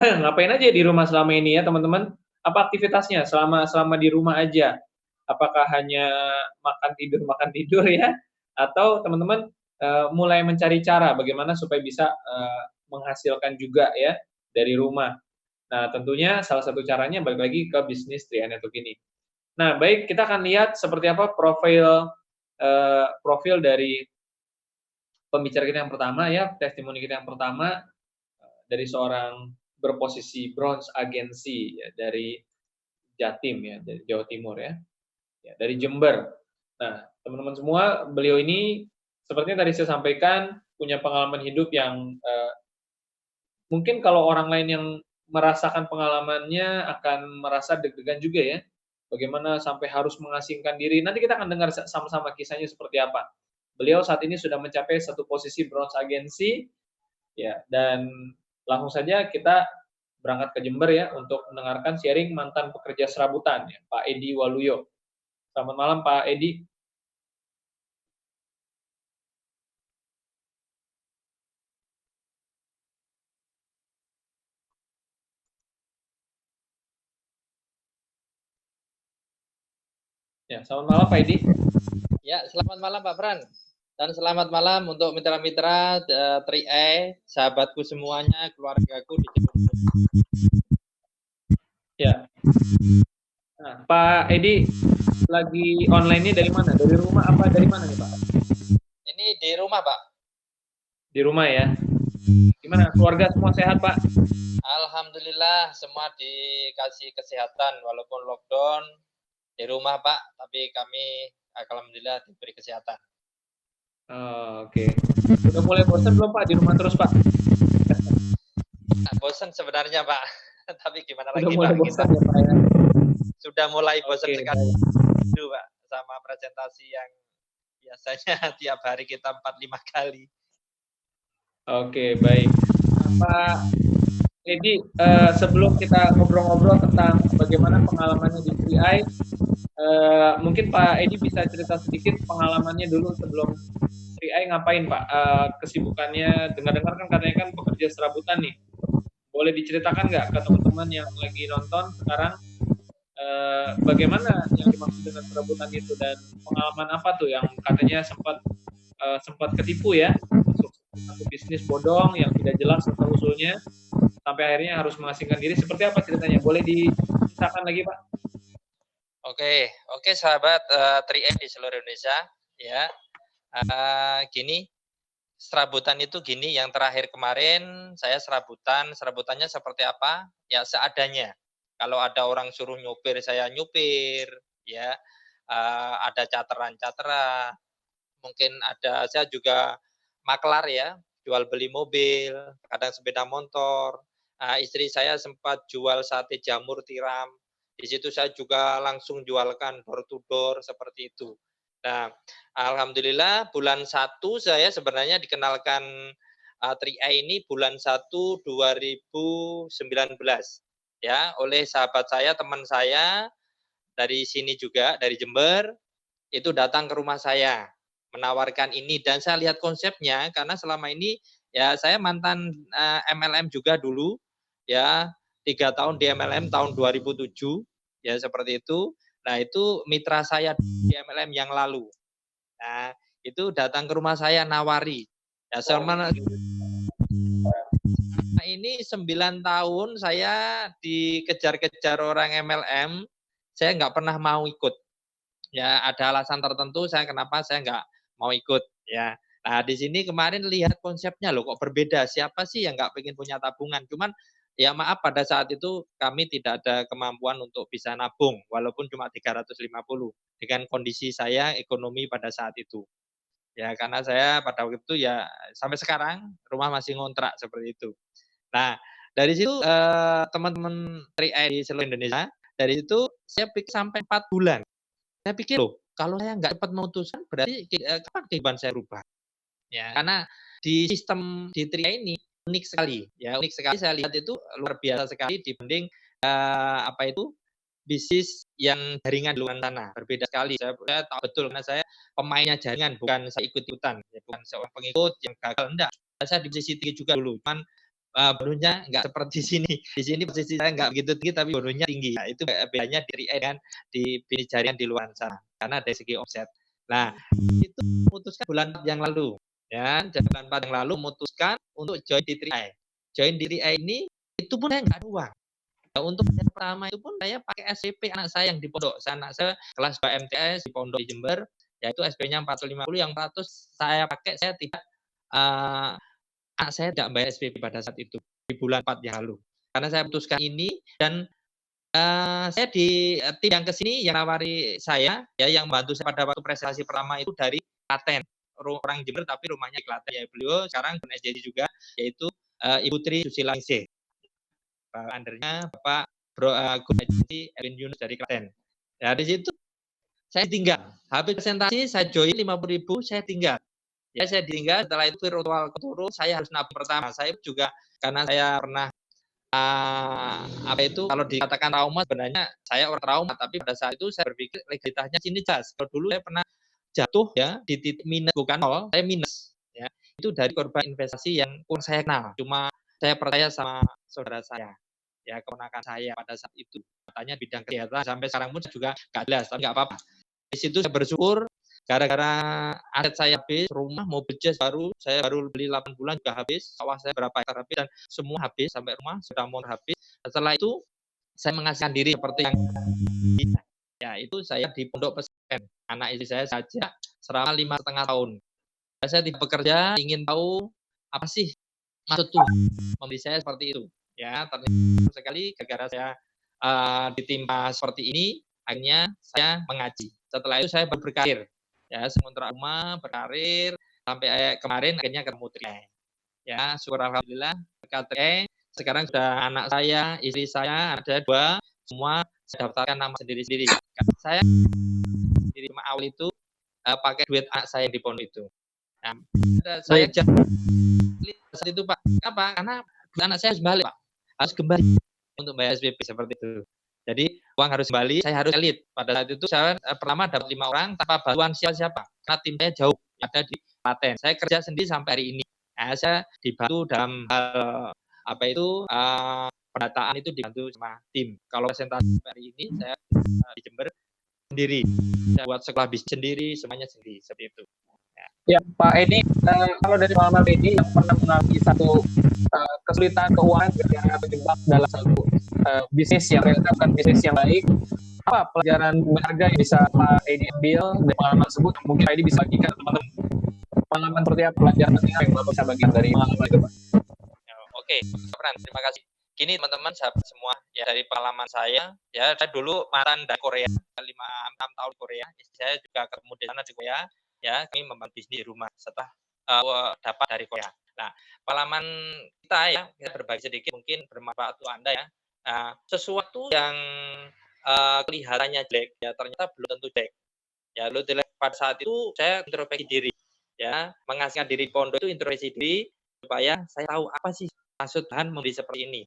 Ngapain aja di rumah selama ini ya teman-teman? Apa aktivitasnya selama selama di rumah aja? Apakah hanya makan tidur ya? Atau teman-teman mulai mencari cara bagaimana supaya bisa menghasilkan juga ya dari rumah. Nah, tentunya salah satu caranya balik lagi ke bisnis Triana Network ini. Nah, baik kita akan lihat seperti apa profil dari pembicara kita yang pertama ya, testimoni kita yang pertama dari seorang berposisi bronze agensi ya, dari Jatim ya, dari Jawa Timur ya, ya dari Jember. Nah, teman-teman semua, beliau ini sepertinya tadi saya sampaikan punya pengalaman hidup yang mungkin kalau orang lain yang merasakan pengalamannya akan merasa deg-degan juga ya. Bagaimana sampai harus mengasingkan diri. Nanti kita akan dengar sama-sama kisahnya seperti apa. Beliau saat ini sudah mencapai satu posisi bronze agensi ya, dan langsung saja kita berangkat ke Jember ya untuk mendengarkan sharing mantan pekerja serabutan ya, Pak Edi Waluyo. Selamat malam Pak Edi. Ya, selamat malam Pak Edi. Ya, selamat malam Pak Fran. Dan selamat malam untuk mitra-mitra 3i, sahabatku semuanya, keluargaku di Jember. Ya. Nah, Pak Edi lagi online-nya dari mana? Dari rumah apa dari mana nih Pak? Ini di rumah Pak. Di rumah ya. Gimana keluarga semua sehat Pak? Alhamdulillah semua dikasih kesehatan walaupun lockdown di rumah Pak, tapi kami alhamdulillah diberi kesehatan. Oh, oke. Udah mulai bosan belum Pak di rumah terus Pak? Bosan sebenarnya Pak, tapi gimana Udah lagi mulai Pak, kita bosan ya Pak ya? sudah mulai bosan Oke, sekali baik. Pak sama presentasi yang biasanya tiap hari kita 4-5 kali. Oke, baik. Nah, Pak Edi, sebelum kita ngobrol-ngobrol tentang bagaimana pengalamannya di 3i, mungkin Pak Edi bisa cerita sedikit pengalamannya dulu sebelum 3i ngapain Pak? Kesibukannya, dengar-dengar kan katanya kan pekerja serabutan nih. Boleh diceritakan nggak ke teman-teman yang lagi nonton sekarang, bagaimana yang dimaksud dengan serabutan itu dan pengalaman apa tuh yang katanya sempat ketipu ya, masuk satu bisnis bodong yang tidak jelas asal usulnya sampai akhirnya harus mengasingkan diri. Seperti apa ceritanya? Boleh diceritakan lagi Pak? Oke sahabat 3M di seluruh Indonesia ya. Gini, serabutan itu gini, yang terakhir kemarin saya serabutannya seperti apa? Ya seadanya. Kalau ada orang suruh nyupir, saya nyupir, ya. Ada charteran, mungkin ada, saya juga maklar ya, jual beli mobil, kadang sepeda motor. Istri saya sempat jual sate jamur tiram. Di situ saya juga langsung jualkan door to door seperti itu. Nah, alhamdulillah bulan 1 saya sebenarnya dikenalkan 3i ini bulan 1 2019 ya oleh sahabat saya, teman saya dari sini juga, dari Jember, itu datang ke rumah saya menawarkan ini, dan saya lihat konsepnya karena selama ini ya saya mantan MLM juga dulu ya, 3 tahun di MLM tahun 2007 ya seperti itu. Nah itu mitra saya di MLM yang lalu. Nah itu datang ke rumah saya nawari. Ya selama ini 9 tahun saya dikejar-kejar orang MLM, saya nggak pernah mau ikut. Ya ada alasan tertentu kenapa saya nggak mau ikut ya. Nah di sini kemarin lihat konsepnya loh kok berbeda. Siapa sih yang nggak pengen punya tabungan? Cuman ya maaf pada saat itu kami tidak ada kemampuan untuk bisa nabung walaupun cuma 350 dengan kondisi saya ekonomi pada saat itu. Ya karena saya pada waktu itu ya sampai sekarang rumah masih ngontrak seperti itu. Nah dari situ teman-teman 3i di seluruh Indonesia, dari situ saya pikir sampai 4 bulan. Saya pikir, loh, kalau saya nggak cepat memutuskan berarti kapan kehidupan saya berubah? Ya, karena di sistem di Tria ini unik sekali, ya unik sekali saya lihat itu luar biasa sekali dibanding apa itu bisnis yang jaringan di luar sana, berbeda sekali. Saya tahu betul karena saya pemainnya jaringan, bukan saya ikut-ikutan, ya, bukan seorang pengikut yang gagal, enggak. Saya di posisi 3 juga dulu, cuman bonusnya nggak seperti sini. Di sini posisi saya nggak begitu tinggi, tapi bonusnya tinggi. Nah, itu bedanya di dengan di bisnis jaringan di luar sana, karena dari segi omset. Nah, itu memutuskan bulan 4 yang lalu. Ya, bulan 4 yang lalu memutuskan untuk join di 3i. Join di 3i ini, itu pun saya nggak ada uang. Nah, untuk yang pertama itu pun saya pakai SPP anak saya yang di pondok. Anak saya kelas 2 MTS di pondok di Jember, yaitu SP-nya 450, yang 400 saya pakai, saya tidak anak saya tidak bayar SPP pada saat itu, di bulan 4 yang lalu. Karena saya putuskan ini, dan saya di tim yang ke sini yang nawari saya, ya, yang bantu saya pada waktu presentasi pertama itu dari Klaten. Orang Jember tapi rumahnya di Klaten, ya. Beliau sekarang SJJ juga, yaitu Ibu Tri Susilaningsih. Undernya Bapak Guru Haji Erwin Yunus dari Klaten. Ya, di situ saya tinggal. Habis presentasi saya join 50.000, saya tinggal. Ya, saya tinggal. Setelah itu virtual turun, saya harus nabung pertama. Saya juga karena saya pernah kalau dikatakan trauma, sebenarnya saya orang trauma, tapi pada saat itu saya berpikir legalitasnya sini jelas. Kalau dulu saya pernah jatuh, ya, di titik minus, bukan nol, saya minus, ya. Itu dari korban investasi yang kurang saya kenal. Cuma saya percaya sama saudara saya, ya, keponakan saya pada saat itu. Katanya bidang kesehatan, sampai sekarang pun juga nggak jelas, tapi nggak apa-apa. Di situ saya bersyukur, gara-gara aset saya habis, rumah, mobil jazz saya baru beli 8 bulan juga habis, sawah saya berapa hektar habis, dan semua habis, sampai rumah sudah mau habis. Setelah itu saya mengasihkan diri seperti yang ya, itu saya di pondok pesantren. Anak istri saya saja selama 5,5 tahun. Saya tidak bekerja, ingin tahu apa sih maksud Tuhan memberi saya seperti itu. Ya, ternyata sekali gara-gara saya ditimpa seperti ini, akhirnya saya mengaji. Setelah itu saya berkarir. Ya, sementara rumah, berkarir, sampai kemarin akhirnya ketemu Tri. Ya, syukur alhamdulillah berkat Tri. Sekarang sudah anak saya, istri saya, ada 2, semua saya daftarkan nama sendiri-sendiri. Saya sendiri awal itu pakai duit anak saya di pondok itu. Nah, saya saat itu, Pak. Apa? Karena anak saya harus balik, Pak. Harus kembali untuk bayar SPP seperti itu. Jadi uang harus kembali, saya harus elit. Pada saat itu saya pertama dapat 5 orang tanpa bantuan siapa-siapa. Karena tim saya jauh, ada di Klaten. Saya kerja sendiri sampai hari ini. Nah, saya dibantu dalam hal pendataan itu dibantu sama tim. Kalau presentasi hari ini saya di Jember sendiri. Saya buat sekolah bisnis sendiri, semuanya sendiri, seperti itu. Ya, Pak Edi, kalau dari pengalaman Edi yang pernah mengalami satu kesulitan keuangan ketika terjebak dalam satu bisnis yang realisasikan bisnis yang baik, apa pelajaran berharga yang bisa Pak Edi ambil dari pengalaman tersebut? Mungkin Pak Edi bisa bagikan teman-teman pengalaman seperti apa, pelajaran yang Bapak bisa bagikan dari pengalaman itu, Pak? Oke, terima kasih. Gini teman-teman, sahabat semua, ya, dari pengalaman saya, ya, saya dulu mantan dari Korea, 5-6 tahun Korea, saya juga ketemu di sana di Korea. Ya, kami membangun bisnis di rumah setelah dapat dari Korea. Nah, pengalaman kita, ya, kita berbagi sedikit mungkin bermanfaat untuk Anda, ya. Sesuatu yang kelihatannya jelek, ya, ternyata belum tentu jelek. Ya, belum jelek. Pada saat itu saya introspeksi diri, ya, mengasihkan diri pondok itu introspeksi diri supaya saya tahu apa sih maksud Tuhan memberi seperti ini.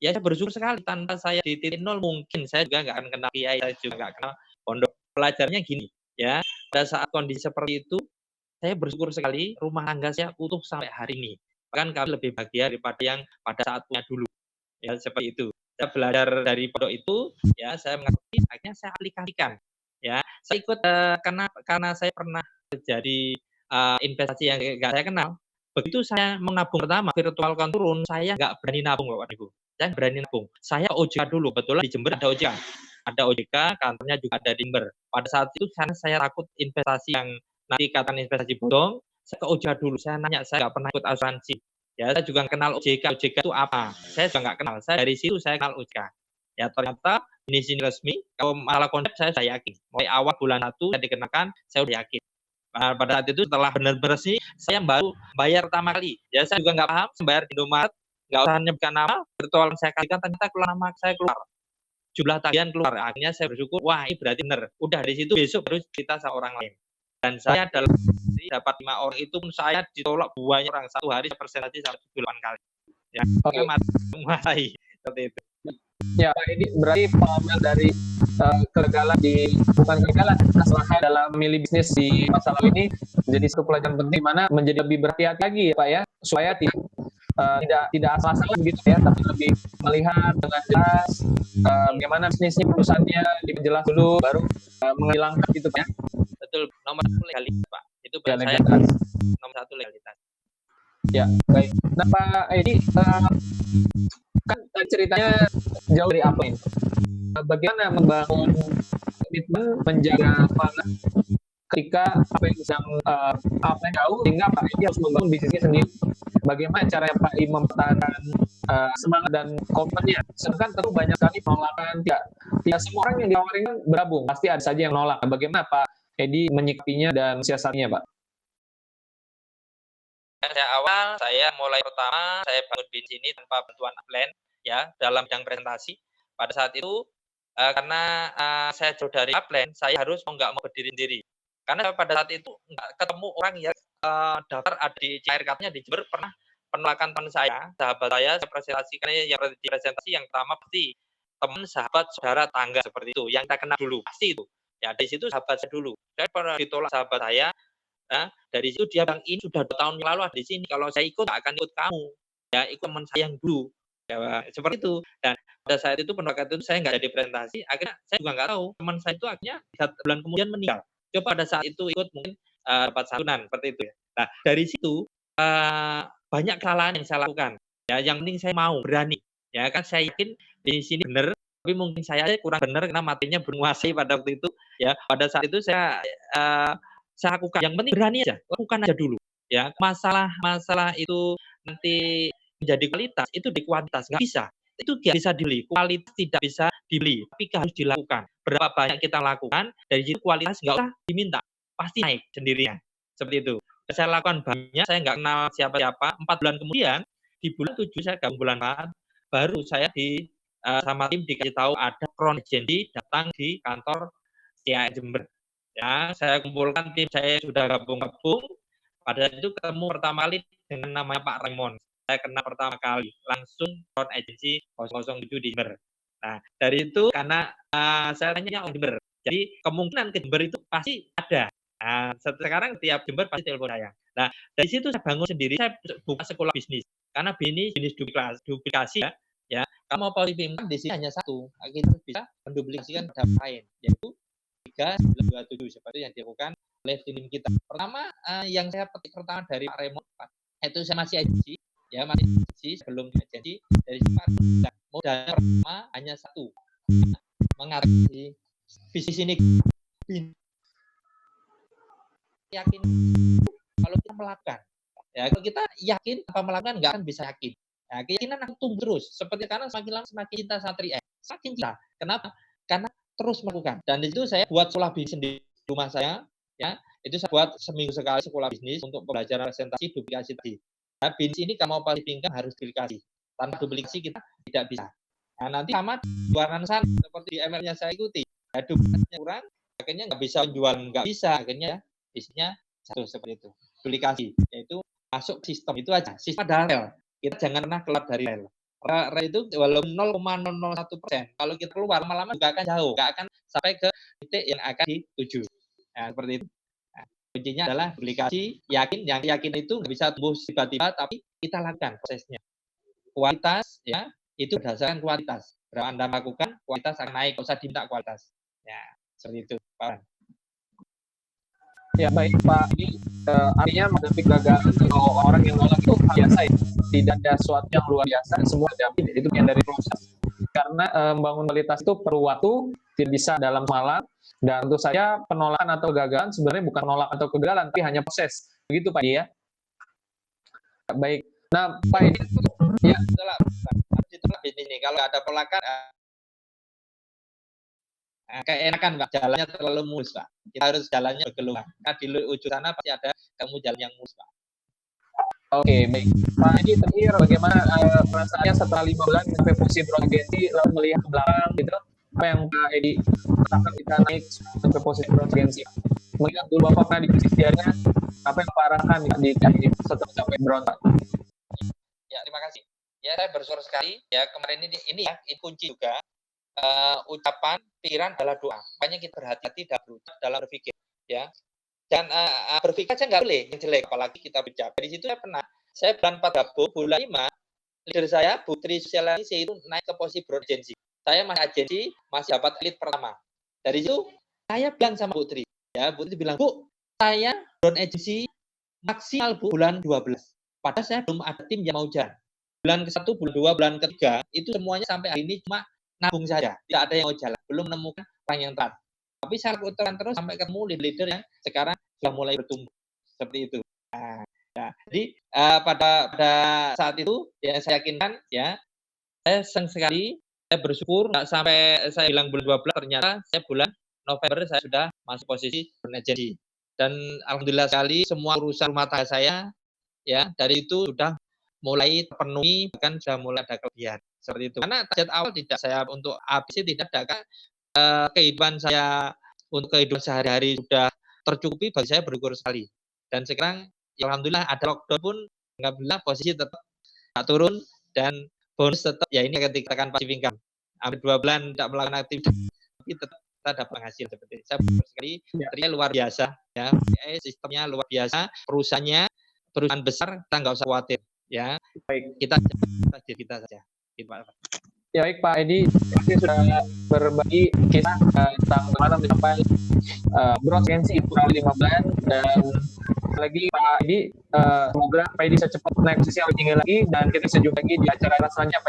Ya, saya bersyukur sekali, tanpa saya di titik nol mungkin saya juga nggak akan kenal kiai, saya juga nggak kenal pondok. Pelajarnya gini, ya, pada saat kondisi seperti itu, saya bersyukur sekali rumah tangga saya utuh sampai hari ini. Bahkan kami lebih bahagia daripada yang pada saat punya dulu. Ya, seperti itu. Saya belajar dari pondok itu, ya, saya mengerti, akhirnya saya aplikasikan. Ya, saya ikut karena saya pernah terjadi investasi yang nggak saya kenal. Begitu saya menabung pertama, virtual account turun, saya nggak berani nabung, Bapak Ibu. Saya berani nabung. Saya OJK dulu, betulan di Jember ada OJK. Ada OJK, kantornya juga ada di Jember. Pada saat itu karena saya takut investasi yang nanti katakan investasi bodong, saya ke OJK dulu. Saya nanya, saya nggak pernah ikut asuransi. Ya, saya juga kenal OJK. OJK itu apa? Saya juga nggak kenal. Saya dari situ saya kenal OJK. Ya, ternyata ini resmi. Kalau masalah konsep saya sudah yakin. Mulai awal bulan 1 saya dikenakan, saya sudah yakin. Pada saat itu setelah benar-benar sih, saya baru bayar pertama kali. Ya, saya juga nggak paham, bayar di Indomaret, nggak usah nyebutkan nama, virtual saya kasihkan, ternyata keluar nama saya keluar. Jumlah tagihan keluar. Akhirnya saya bersyukur, wah, ini berarti benar. Udah di situ besok baru kita sama orang lain. Dan saya dalam dapat 5 orang itu pun saya ditolak banyak orang. Satu hari saya presentasi sampai 8 kali. Ya, oke, menguasai seperti itu. Ya, Pak Edi, berarti pengalaman dari kegagalan bukan kegagalan, kesalahan dalam memilih bisnis di masa lalu ini menjadi satu pelajaran penting, mana menjadi lebih berhati-hati lagi, ya, Pak, ya, supaya tidak tidak asal-asalan begitu ya, tapi lebih melihat dengan jelas bagaimana bisnisnya, perusahaannya dijelas dulu, baru menghilangkan gitu ya. Betul, nomor 1 legalitas, Pak. Itu Ya, buat saya legalitas. nomor 1 legalitas. Ya, baik. Nah, Pak Edi, kan ceritanya jauh dari upline. Bagaimana membangun komitmen menjaga amanah ketika apa yang sedang upline jauh, sehingga Pak Edi harus membangun bisnisnya sendiri. Bagaimana caranya Pak Edi mempertahankan semangat dan komitmennya? Sedangkan tentu banyak sekali penolakan. Tidak semua orang yang ditawarin bergabung, pasti ada saja yang nolak. Bagaimana Pak Edi menyikapinya dan siasatnya, Pak? Saya mulai pertama, saya bangun bisnis ini tanpa bantuan upline, ya, dalam bidang presentasi. Pada saat itu, karena saya jauh dari upline, saya harus nggak mau berdiri sendiri. Karena pada saat itu nggak ketemu orang yang daftar ada di CRK-nya di Jember, pernah penolakan teman saya, sahabat saya presentasikan yang di presentasi yang pertama pasti teman, sahabat, saudara, tangga, seperti itu. Yang kita kenal dulu, pasti itu. Ya, dari situ sahabat saya dulu. Saya pernah ditolak sahabat saya. Nah, dari situ dia bilang, ini sudah 2 tahun yang lalu ada di sini. Kalau saya ikut, nggak akan ikut kamu. Ya, ikut teman saya yang dulu. Ya, seperti itu. Dan pada saat itu penolakan itu saya nggak jadi presentasi. Akhirnya saya juga nggak tahu. Teman saya itu akhirnya 1 bulan kemudian meninggal. Coba pada saat itu ikut mungkin dapat santunan seperti itu ya. Nah, dari situ banyak kesalahan yang saya lakukan. Ya, yang penting saya mau berani. Ya kan saya yakin di sini benar, tapi mungkin saya kurang benar karena matinya menguasai pada waktu itu. Ya, pada saat itu saya lakukan. Yang penting berani aja, lakukan aja dulu. Ya, masalah itu nanti menjadi kualitas, itu di kuantitas nggak bisa. Itu nggak bisa dibeli. Kualitas tidak bisa dibeli, tapi harus dilakukan. Berapa banyak kita lakukan, dari situ kualitas nggak usah diminta, pasti naik sendirinya. Seperti itu. Saya lakukan banyak, saya nggak kenal siapa-siapa. 4 bulan kemudian, di bulan 7 saya gabung bulan 4, baru saya sama tim dikasih tahu ada Crown Agency datang di kantor TIA Jember. Ya, saya kumpulkan tim saya sudah gabung-gabung. Pada itu ketemu pertama kali dengan namanya Pak Raymond. Saya kenal pertama kali langsung Crown Agency 007 di Jember. Nah, dari itu karena saya tanya orang Jember. Jadi kemungkinan ke Jember itu pasti ada. Nah, sekarang tiap Jember pasti telepon saya. Nah, dari situ saya bangun sendiri, saya buka sekolah bisnis. Karena bisnis duplikasi ya. Ya, kamu mau politik di sini hanya satu. Kita bisa menduplikasikan data lain, yaitu 3927 seperti yang dilakukan oleh tim kita. Pertama, yang saya petik pertama dari Pak Raymond, itu saya masih agensi, ya masih agensi sebelum agensi dari Pak. Modalnya pertama hanya satu, mengatasi bisnis ini. Yakin kalau kita melakukan, ya kalau kita yakin apa melakukan nggak akan bisa yakin. Ya, keyakinan akan tumbuh terus. Seperti karena semakin lama semakin cinta sama 3M. Semakin cinta. Kenapa? Karena terus melakukan. Dan di situ saya buat sekolah bisnis di rumah saya, ya itu saya buat seminggu sekali sekolah bisnis untuk pembelajaran presentasi duplikasi tadi. Nah, bisnis ini kalau mau pingkan harus duplikasi. Tanpa duplikasi kita tidak bisa. Nah, nanti sama jualan sana seperti di ML-nya saya ikuti. Nah, duplikasinya kurang, akhirnya nggak bisa jual, nggak bisa. Akhirnya bisnisnya jatuh seperti itu. Duplikasi, yaitu masuk sistem itu aja. Sistem adalah rel. Kita jangan pernah keluar dari rel. Rel itu walaupun 0,001%, kalau kita keluar lama-lama juga akan jauh, nggak akan sampai ke titik yang akan dituju. Nah, seperti itu. Nah, kuncinya adalah duplikasi, yakin. Yang yakin itu nggak bisa tumbuh tiba-tiba, tapi kita lakukan prosesnya. Kualitas, ya, itu berdasarkan kualitas. Berapa Anda lakukan, kualitas akan naik, nggak usah diminta kualitas. Ya, seperti itu, Pak. Ya baik Pak, ini artinya menghadapi kegagalan kalau orang yang nolak itu biasa ya, tidak ada sesuatu yang luar biasa, semua ada itu yang dari proses. Karena membangun kualitas itu perlu waktu, tidak bisa dalam semalam, dan tentu saja penolakan atau kegagalan sebenarnya bukan penolakan atau kegagalan, tapi hanya proses. Begitu Pak Edi ya. Baik. Nah Pak Edi, ya itulah bisnis ini. Kalau ada penolakan, keenakan Pak, jalannya terlalu mulus Pak. Kita harus jalannya bergelombang. Nah, di ujung sana pasti ada kamu jalan yang mulus Pak. Oke, baik. Pak Edi, terakhir bagaimana perasaannya setelah 5 bulan sampai posisi agensi lalu melihat ke belakang gitu? Apa yang Pak Edi rasakan kita naik sampai posisi agensi? Melihat dulu Bapak pernah di posisi sejarahnya, apa yang Pak rasakan di setelah sampai bronze Pak? Ya, terima kasih. Ya, saya bersyukur sekali. Ya, kemarin ini ya, ini kunci juga. Ucapan, pikiran adalah doa. Makanya kita berhati-hati dalam berpikir, ya. Dan berpikir aja nggak boleh yang jelek, apalagi kita bijak. Dari situ saya pernah saya bulan 4 gabung, bulan 5 leader saya Bu Tri Susialani itu naik ke posisi broad agency. Saya masih agensi, masih dapat lead pertama. Dari situ saya bilang sama Bu Tri, ya Bu Tri bilang, Bu, saya broad agency maksimal Bu bulan 12. Padahal saya belum ada tim yang mau jalan. Bulan ke-1, bulan 2, bulan ke-3 itu semuanya sampai hari ini cuma nabung saja, tidak ada yang mau jalan, belum menemukan orang yang tepat. Tapi saya lakukan terus sampai ketemu leader yang sekarang sudah mulai bertumbuh seperti itu. Nah, jadi pada saat itu ya saya yakinkan ya, saya senang sekali, saya bersyukur nggak sampai saya bilang bulan 12 ternyata saya bulan November saya sudah masuk posisi agensi. Dan alhamdulillah sekali semua urusan rumah tangga saya ya dari itu sudah mulai terpenuhi, bahkan sudah mulai ada kelebihan seperti itu. Karena target awal tidak saya untuk ABC tidak ada, kan kehidupan saya untuk kehidupan sehari-hari sudah tercukupi, bagi saya bersyukur sekali. Dan sekarang ya alhamdulillah ada lockdown pun alhamdulillah posisi tetap tak turun dan bonus tetap ya ini dikatakan passive income. Hampir 2 bulan tidak melakukan aktivitas tapi tetap kita dapat penghasil seperti itu. Saya bersyukur sekali, ternyata luar biasa ya. Sistemnya luar biasa, perusahaan besar kita nggak usah khawatir ya. Baik. Kita saja. Gitu, Pak. Ya baik Pak Edi, terima kasih sudah berbagi kisah tentang bagaimana mencapai broad agency kurang 5 bulan, dan lagi Pak Edi, semoga Pak Edi bisa cepat naik posisi yang lebih tinggi lagi dan kita bisa jumpa lagi di acara selanjutnya Pak